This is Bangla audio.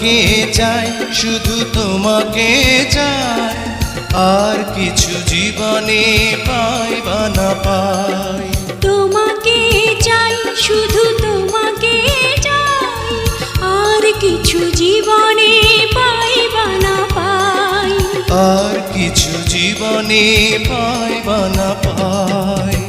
তোমাকে চাই, শুধু তোমাকে চাই, আর কিছু জীবনে পাই বা না পাই। তোমাকে চাই, শুধু তোমাকে চাই, আর কিছু জীবনে পাই বা না পাই। আর কিছু জীবনে পাই বা না পাই।